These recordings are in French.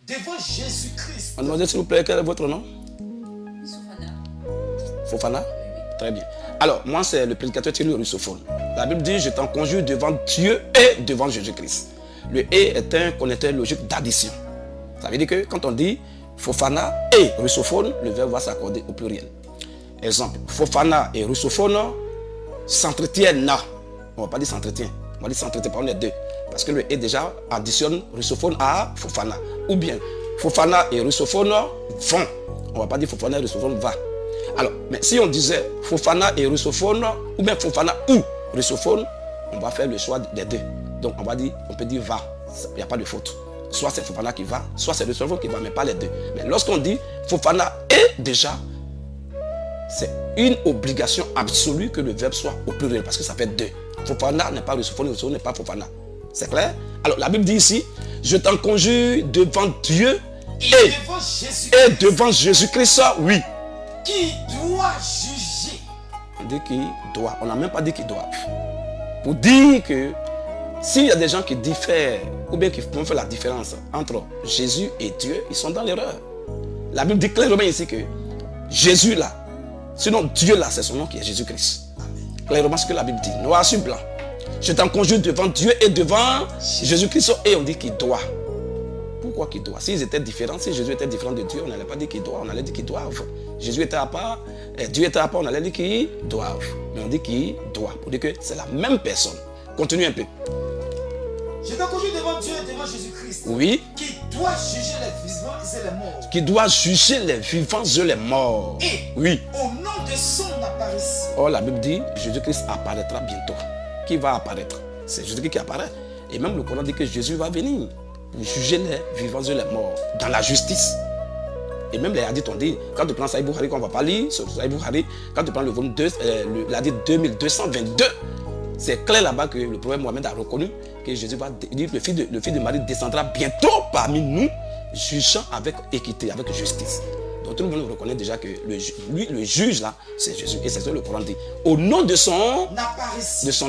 devant Jésus-Christ. Mademoiselle, s'il vous plaît, quel est votre nom? Fofana? Très bien. Alors, moi, c'est le prédicateur Thierry Russophone. La Bible dit, je t'en conjure devant Dieu et devant Jésus-Christ. Le et est un connecteur logique d'addition. Ça veut dire que quand on dit Fofana et Russophone, le verbe va s'accorder au pluriel. Exemple, Fofana et Russophone s'entretiennent. On ne va pas dire s'entretient. On va dire s'entretient par les deux. Parce que le et déjà additionne Russophone à Fofana. Ou bien, Fofana et Russophone vont. On ne va pas dire Fofana et Russophone va. Alors, mais si on disait Fofana et Russophone, ou bien Fofana ou Russophone, on va faire le choix des deux. Donc on peut dire va, il n'y a pas de faute. Soit c'est Fofana qui va, soit c'est Russophone qui va, mais pas les deux. Mais lorsqu'on dit Fofana est déjà, c'est une obligation absolue que le verbe soit au pluriel, parce que ça fait deux. Fofana n'est pas Russophone, Russophone n'est pas Fofana. C'est clair? Alors la Bible dit ici, je t'en conjure devant Dieu et devant Jésus-Christ, oui. Qui doit juger. On dit qui doit. On n'a même pas dit qui doit. Pour dire que s'il y a des gens qui diffèrent, ou bien qui font faire la différence entre Jésus et Dieu, ils sont dans l'erreur. La Bible dit clairement ici que Jésus là, sinon Dieu là, c'est son nom qui est Jésus-Christ. Clairement ce que la Bible dit, noir sur blanc. Je t'en conjure devant Dieu et devant Jésus-Christ, et on dit qu'il doit. Pourquoi qu'ils doivent? S'ils étaient différents, si Jésus était différent de Dieu, on n'allait pas dire qu'ils doivent, on allait dire qu'ils doivent. Jésus était à part, Dieu était à part, on allait dire qu'ils doivent. Mais on dit qu'ils doivent, pour dire que c'est la même personne. Continue un peu. Je t'en conjure devant Dieu et devant Jésus-Christ. Oui. Qui doit juger les vivants et les morts. Qui doit juger les vivants et les morts. Et oui. Au nom de son apparition. Oh, la Bible dit, Jésus-Christ apparaîtra bientôt. Qui va apparaître? C'est Jésus-Christ qui apparaît. Et même le Coran dit que Jésus va venir pour juger les vivants et les morts dans la justice. Et même les hadiths ont dit, quand tu prends Sahih Bukhari, qu'on va pas lire, Sahih Bukhari, quand tu prends le volume 2, l'hadith 2222, c'est clair là-bas que le prophète Mohammed a reconnu que Jésus va dire que le fils de Marie descendra bientôt parmi nous, jugeant avec équité, avec justice. Donc tout le monde reconnaît déjà que le juge là, c'est Jésus. Et c'est ce que le Coran dit. Au nom de son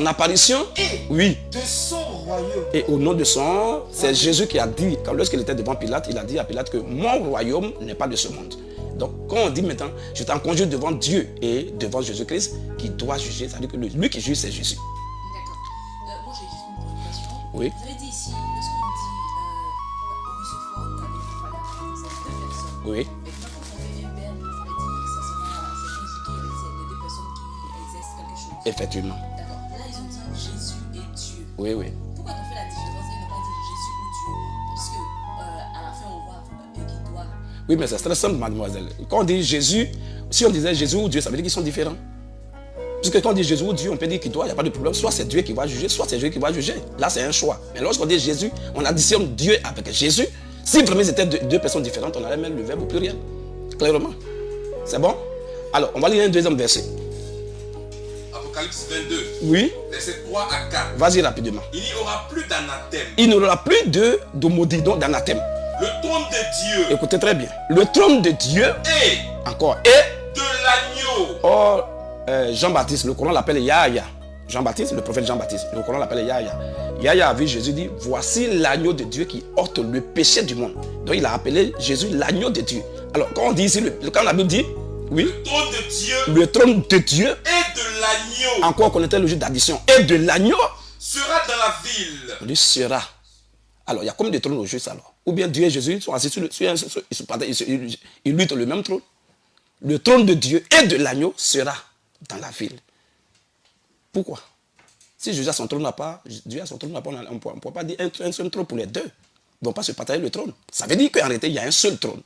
apparition, et oui, de son royaume. Et au nom de son, c'est Jésus qui a dit, lorsqu'il était devant Pilate, il a dit à Pilate que mon royaume n'est pas de ce monde. Donc quand on dit maintenant, je t'en conjure devant Dieu et devant Jésus-Christ qui doit juger, ça veut dire que lui qui juge, c'est Jésus. D'accord. Moi j'ai juste une préoccupation. Oui. Vous avez dit ici, lorsqu'on dit Russophone avec Fofana, c'est deux personnes. Oui. Mais quand on fait un verbe, ça veut dire que c'est Jésus qui c'est les deux personnes qui exercent quelque chose. Effectivement. D'accord. Là ils ont dit Jésus et Dieu. Oui, oui. Pourquoi on fait la différence et ne pas dire Jésus ou Dieu? Parce que à la fin on voit eux qui doivent. Oui, mais c'est très simple, mademoiselle. Quand on dit Jésus, si on disait Jésus ou Dieu, ça veut dire qu'ils sont différents. Puisque quand on dit Jésus ou Dieu, on peut dire qu'il doit, il n'y a pas de problème. Soit c'est Dieu qui va juger, soit c'est Dieu qui va juger. Là, c'est un choix. Mais lorsqu'on dit Jésus, on additionne Dieu avec Jésus. Si vraiment ils étaient deux personnes différentes, on allait mettre le verbe au pluriel. Clairement. C'est bon? Alors, on va lire un deuxième verset. Apocalypse 22. Oui. Verset 3 à 4. Vas-y rapidement. Il n'y aura plus d'anathème. Il n'y aura plus de maudit, donc d'anathème. Le trône de Dieu. Écoutez très bien. Le trône de Dieu. Et. Encore. Et. De l'agneau. Oh, Jean-Baptiste, le Coran l'appelle Yahya. Jean-Baptiste, le prophète Jean-Baptiste, le Coran l'appelle Yahya. Yahya a vu Jésus dire, voici l'agneau de Dieu qui ôte le péché du monde. Donc il a appelé Jésus l'agneau de Dieu. Alors quand on dit ici, quand la Bible dit, oui. Le trône de Dieu. Le trône de Dieu. Et de l'agneau. Encore on connaît le jeu d'addition. Et de l'agneau. Sera dans la ville. On dit sera. Alors il y a comme des trônes au juste alors. Ou bien Dieu et Jésus sont assis ils luttent le même trône. Le trône de Dieu et de l'agneau sera dans la ville. Pourquoi? Si Jésus a son trône à part, Dieu a son trône à part, on ne peut pas dire un seul trône pour les deux. Ils ne vont pas se partager le trône. Ça veut dire qu'en réalité, il y a un seul trône.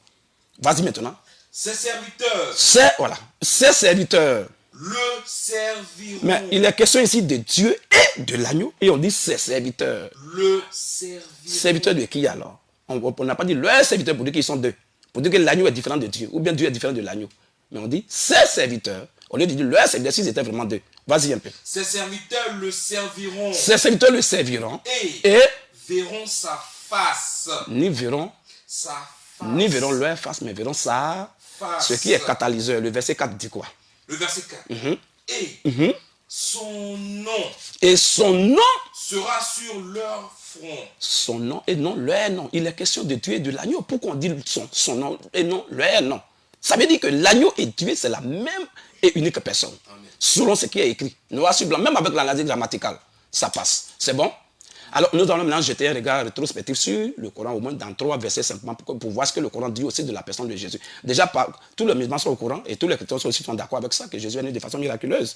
Vas-y maintenant. Ses serviteurs. Ses serviteurs. Le serviront. Mais il est question ici de Dieu et de l'agneau. Et on dit ses serviteurs. Le serviront. Serviteurs de qui alors? On n'a pas dit leurs serviteurs pour dire qu'ils sont deux. Pour dire que l'agneau est différent de Dieu. Ou bien Dieu est différent de l'agneau. Mais on dit ses serviteurs. Au lieu de dire leurs serviteurs, s'ils étaient vraiment deux. Vas-y un peu. Ses serviteurs le serviront. Ses serviteurs le serviront. Et verront sa face. Ni verront sa face. Ni verront leur face, mais verront sa face. Ce qui est catalyseur. Le verset 4 dit quoi? Le verset 4. Mm-hmm. Et Son nom Et son nom, sera sur leur front. son nom et non leur nom. Il est question de Dieu et de l'agneau. Pourquoi on dit son nom et non leur nom? Ça veut dire que l'agneau et Dieu, c'est la même et unique personne. Amen. Selon ce qui est écrit. Noir sur blanc, même avec l'analyse grammaticale, ça passe. C'est bon? Alors, nous allons maintenant jeter un regard rétrospectif sur le Coran, au moins dans 3 versets simplement, pour voir ce que le Coran dit aussi de la personne de Jésus. Déjà, tous les musulmans sont au courant et tous les chrétiens aussi sont d'accord avec ça, que Jésus est né de façon miraculeuse.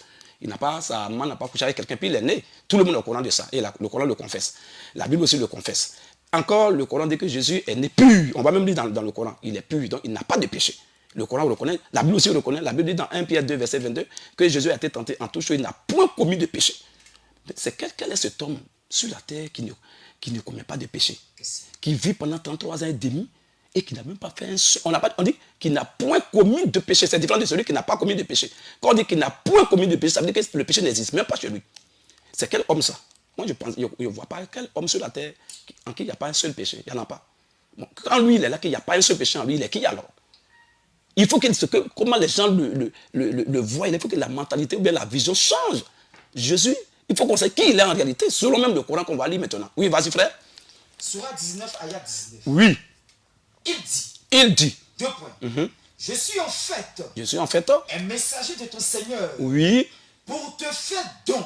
Sa maman n'a pas couché avec quelqu'un, puis il est né. Tout le monde est au courant de ça. Et le Coran le confesse. La Bible aussi le confesse. Encore, le Coran dit que Jésus est né pur. On va même lire dans le Coran. Il est pur, donc il n'a pas de péché. Le Coran reconnaît, la Bible aussi reconnaît. La Bible dit dans 1 Pierre 2, verset 22, que Jésus a été tenté en tout chose, il n'a point commis de péché. C'est quel est cet homme sur la terre qui ne commet pas de péché, qui vit pendant 33 ans et demi et qui n'a même pas fait un seul. On dit qu'il n'a point commis de péché. C'est différent de celui qui n'a pas commis de péché. Quand on dit qu'il n'a point commis de péché, ça veut dire que le péché n'existe même pas chez lui. C'est quel homme ça? Moi je pense, je ne vois pas quel homme sur la terre en qui il n'y a pas un seul péché. Il n'y en a pas. Bon, quand lui il est là, qu'il n'y a pas un seul péché en lui, il est qui alors? Il faut comment les gens le voient, il faut que la mentalité ou bien la vision change. Jésus, il faut qu'on sache qui il est en réalité, selon même le Coran qu'on va lire maintenant. Oui, vas-y frère. Surah 19, ayat 19. Oui. Il dit. 2 points. Je suis en fait un messager de ton Seigneur. Oui. Pour te faire don.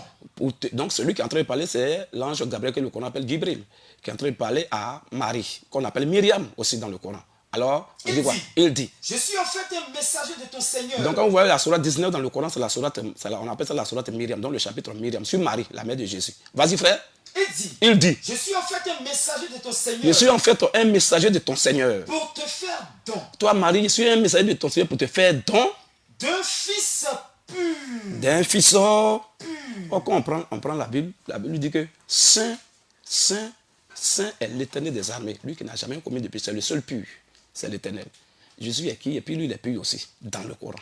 Donc celui qui est en train de parler, c'est l'ange Gabriel que le Coran appelle Gibril, qui est en train de parler à Marie, qu'on appelle Myriam aussi dans le Coran. Alors, il dit quoi? Il dit. Je suis en fait un messager de ton Seigneur. Donc quand vous voyez la sourate 19 dans le Coran, c'est la sourate, on appelle ça la sourate Myriam, donc le chapitre Myriam, sur Marie, la mère de Jésus. Vas-y frère. Il dit. Je suis en fait un messager de ton Seigneur. Je suis en fait un messager de ton Seigneur. Pour te faire don. Toi Marie, je suis un messager de ton Seigneur pour te faire don. D'un fils pur. D'un fils pur. Oh, quand on prend la Bible dit que Saint est l'Éternel des armées. Lui qui n'a jamais commis de péché, c'est le seul pur. C'est l'Éternel. Jésus est qui? Et puis lui, il est pur aussi, dans le Coran.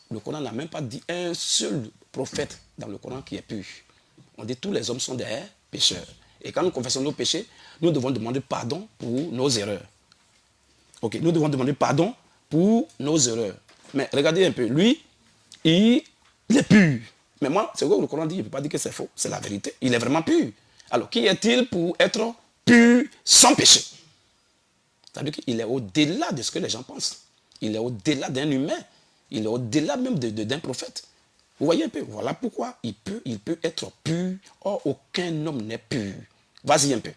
Le Coran n'a même pas dit un seul prophète dans le Coran qui est pur. On dit tous les hommes sont des pécheurs. Et quand nous confessons nos péchés, nous devons demander pardon pour nos erreurs. Ok, nous devons demander pardon pour nos erreurs. Mais regardez un peu, lui, il est pur. Mais moi, c'est quoi le Coran dit? Il ne peut pas dire que c'est faux. C'est la vérité. Il est vraiment pur. Alors, qui est-il pour être pur sans péché? C'est-à-dire qu'il est au-delà de ce que les gens pensent. Il est au-delà d'un humain. Il est au-delà même d'un prophète. Vous voyez un peu? Voilà pourquoi il peut être pur. Or, aucun homme n'est pur. Vas-y un peu.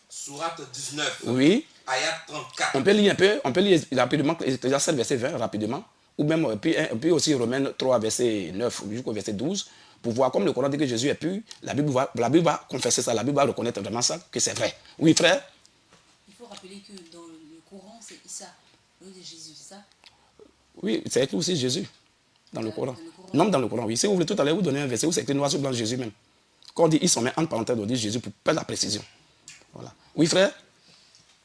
Sourate 19. Oui. Ayat 34. On peut lire un peu. On peut lire rapidement. Déjà 7 verset 20 rapidement. Ou même puis aussi Romains 3 verset 9 jusqu'au verset 12. Pour voir comme le Coran dit que Jésus est pur. La Bible va confesser ça. La Bible va reconnaître vraiment ça, que c'est vrai. Oui frère? Il faut rappeler que dans le Coran, c'est Issa, le nom de Jésus, c'est ça? Oui, c'est écrit aussi Jésus. Dans le Coran. Non, dans le Coran, oui. Si vous voulez tout à l'heure vous donner un verset où c'est écrit noir sur blanc Jésus même. Quand on dit, ils sont mis entre parenthèses, on dit Jésus pour perdre la précision. Voilà. Oui, frère?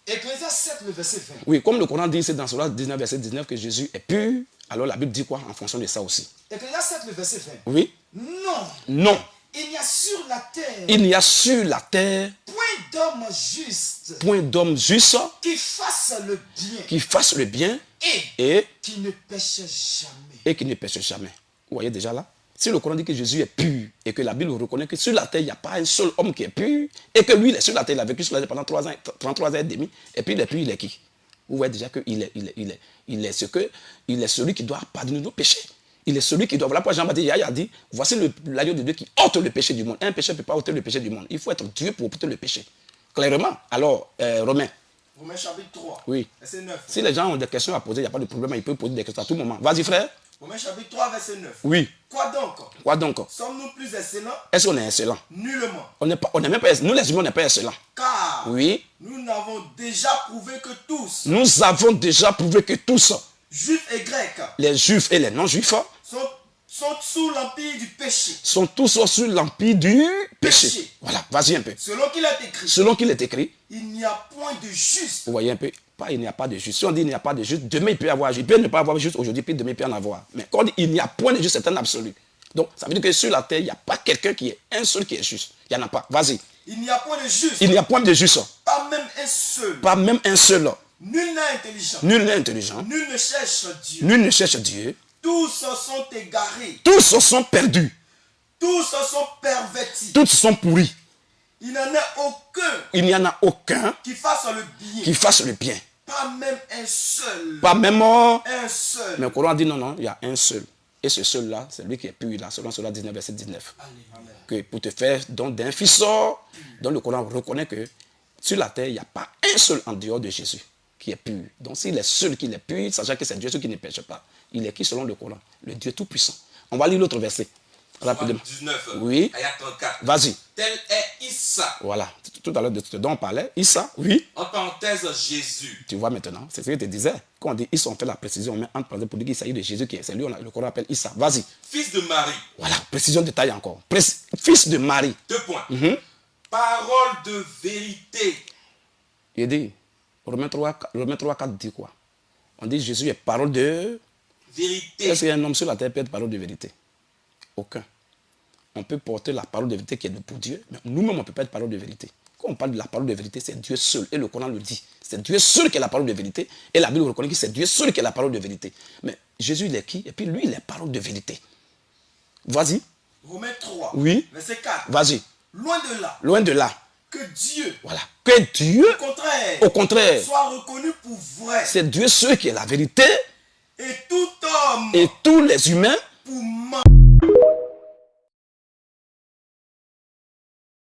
Ecclésiaste 7, le verset 20. Oui, comme le Coran dit, c'est dans Sourate 19, verset 19 que Jésus est pur. Alors la Bible dit quoi en fonction de ça aussi? Ecclésiaste 7, le verset 20. Oui. Non. Non. Il n'y a sur la terre. Il n'y a sur la terre. Point d'homme juste. Point d'homme juste. Qui fasse le bien. Qui fasse le bien. Et qui ne pêche jamais. Et qui ne pêche jamais. Vous voyez déjà là? Si le Coran dit que Jésus est pur et que la Bible reconnaît que sur la terre, il n'y a pas un seul homme qui est pur et que lui, il est sur la terre, il a vécu sur la terre pendant 33 ans et demi, et puis il est pur, il est qui? Vous voyez déjà qu'il est celui qui doit pardonner nos péchés. Il est celui qui doit. Voilà pourquoi Jean-Baptiste a dit, voici l'agneau de Dieu qui ôte le péché du monde. Un péché ne peut pas ôter le péché du monde. Il faut être Dieu pour ôter le péché. Clairement. Alors, Romains chapitre 3. Oui. Verset 9. Si les gens ont des questions à poser, il n'y a pas de problème, ils peuvent poser des questions à tout moment. Vas-y, frère. Romains chapitre 3, verset 9. Oui. Quoi donc? Quoi donc? Sommes-nous plus excellents? Est-ce qu'on est excellent? Nullement. On n'est même pas, nous les humains, on n'est pas excellents. Car oui. Nous n'avons déjà prouvé que tous. Nous avons déjà prouvé que tous. Juifs et grecs. Les juifs et les non-juifs. Sont sous l'empire du péché. Sont tous sous l'empire du péché. Voilà, vas-y un peu. Selon qu'il est écrit. Selon qu'il est écrit. Il n'y a point de juste. Vous voyez un peu. Pas il n'y a pas de juste. Si on dit il n'y a pas de juste, demain il peut y avoir. Il peut ne pas avoir juste aujourd'hui, puis demain il peut en avoir. Mais quand on dit il n'y a point de juste, c'est un absolu. Donc ça veut dire que sur la terre, il n'y a pas quelqu'un qui est un seul qui est juste. Il n'y en a pas. Vas-y. Il n'y a point de juste. Il n'y a point de juste. Pas même un seul. Pas même un seul. Nul n'est intelligent. Nul n'est intelligent. Nul ne cherche Dieu. Nul ne cherche Dieu. Tous se sont égarés. Tous se sont perdus. Tous se sont pervertis. Tous sont pourris. Il n'y en a aucun. Il n'y en a aucun qui fasse le bien. Qui fasse le bien. Pas même un seul. Pas même un seul. Mais le Coran dit non, il y a un seul. Et ce seul-là, c'est lui qui est pur, là, selon cela 19, verset 19. Amen. Que pour te faire don d'un fils sort, donc le Coran reconnaît que sur la terre, il n'y a pas un seul en dehors de Jésus qui est pur. Donc s'il est seul qui est pur, sachant que c'est Dieu qui ne pêche pas, il est qui selon le Coran? Le Dieu Tout-Puissant. On va lire l'autre verset. Rapidement. 19, oui. ayat 34. Vas-y. Tel est Issa. Voilà. Tout à l'heure de ce dont on parlait. Issa, oui. En parenthèse, Jésus. Tu vois maintenant, c'est ce que je te disais. Quand on dit Issa, on fait la précision, on met entre parenthèses pour dire qu'il s'agit de Jésus qui est. C'est lui, le Coran appelle Issa. Vas-y. Fils de Marie. Voilà, précision de taille encore. Fils de Marie. 2 points. Parole de vérité. Il dit, Romains 3, 4 dit quoi? On dit Jésus est parole de vérité. Est-ce qu'un homme sur la terre peut être parole de vérité? Aucun. On peut porter la parole de vérité qui est pour Dieu, mais nous-mêmes, on ne peut pas être parole de vérité. Quand on parle de la parole de vérité, c'est Dieu seul. Et le Coran le dit. C'est Dieu seul qui est la parole de vérité. Et la Bible reconnaît que c'est Dieu seul qui est la parole de vérité. Mais Jésus, il est qui? Et puis lui, il est parole de vérité. Vas-y. Romains 3, oui. verset 4. Vas-y. Loin de là. Loin de là. Que Dieu. Voilà. Que Dieu. Au contraire. Soit reconnu pour vrai. C'est Dieu seul qui est la vérité. Et tout homme. Et tous les humains. Pour